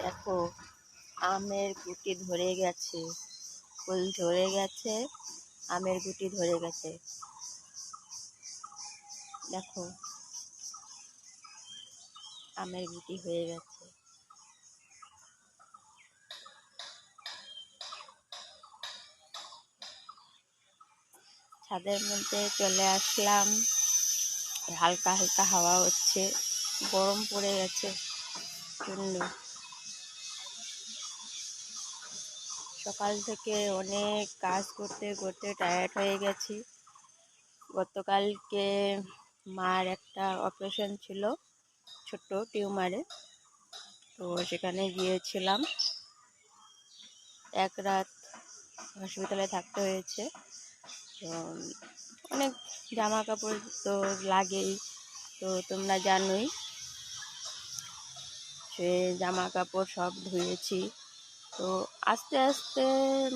দেখো আমের গুটি ধরে গেছে, ফুল ধরে গেছে, আমের গুটি ধরে গেছে। দেখো আমের গুটি হয়ে গেছে। ছাদের মধ্যে চলে আসলাম, হালকা হালকা হাওয়া হচ্ছে, গরম পড়ে গেছে প্রচণ্ড। সকাল থেকে অনেক কাজ করতে করতে টায়ার্ড হয়ে গেছি। গতকালকে মার একটা অপারেশন ছিল, ছোট্ট টিউমারে, তো সেখানে গিয়েছিলাম। এক রাত হসপিটালে থাকতে হয়েছে। তো অনেক জামা কাপড় তো লাগেই, তো তোমরা জানোই। সে জামা কাপড় সব ধুয়েছি। তো আস্তে আস্তে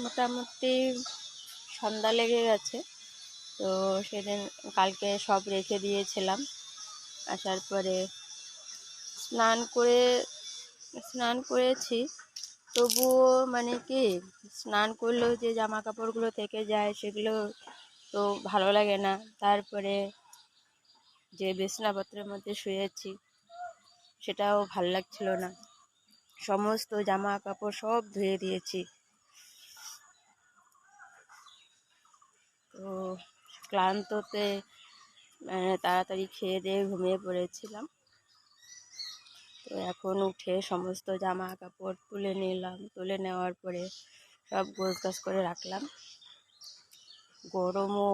মোটামুটি সন্ধ্যা লেগে গেছে। তো সেদিন কালকে সব রেখে দিয়েছিলাম। আসার পরে স্নান করেছি, তবুও মানে কি স্নান করলেও যে জামা কাপড়গুলো থেকে যায় সেগুলো তো ভালো লাগে না। তারপরে যে বিছানাপত্রের মধ্যে শুয়েছি সেটাও ভালো লাগছিল না। সমস্ত জামা কাপড় সব ধুয়ে দিয়েছি। তো ক্লান্ততে তাড়াতাড়ি খেয়ে দিয়ে ঘুমিয়ে পড়েছিলাম। তো এখন উঠে সমস্ত জামা কাপড় তুলে নিলাম, তুলে নেওয়ার পরে সব গোছগাছ করে রাখলাম। গরমও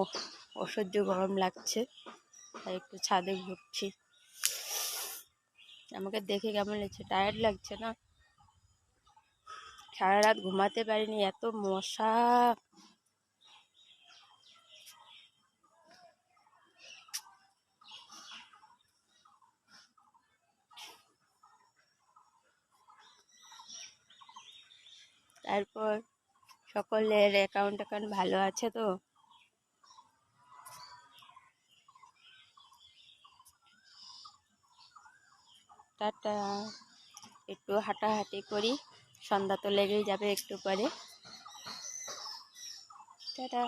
অসহ্য গরম লাগছে, তাই একটু ছাদে ঘুরছি। আমাকে দেখে কেমন লাগছে? টায়ার্ড লাগছে না? সারা রাত ঘুমাতে পারিনি, এত মশা। তারপর সকলের অ্যাকাউন্ট ভালো আছে তো? টাটা। একটু হাঁটাহাঁটি করি, সন্ধ্যা তো লেগেই যাবে একটু পরে। টাটা।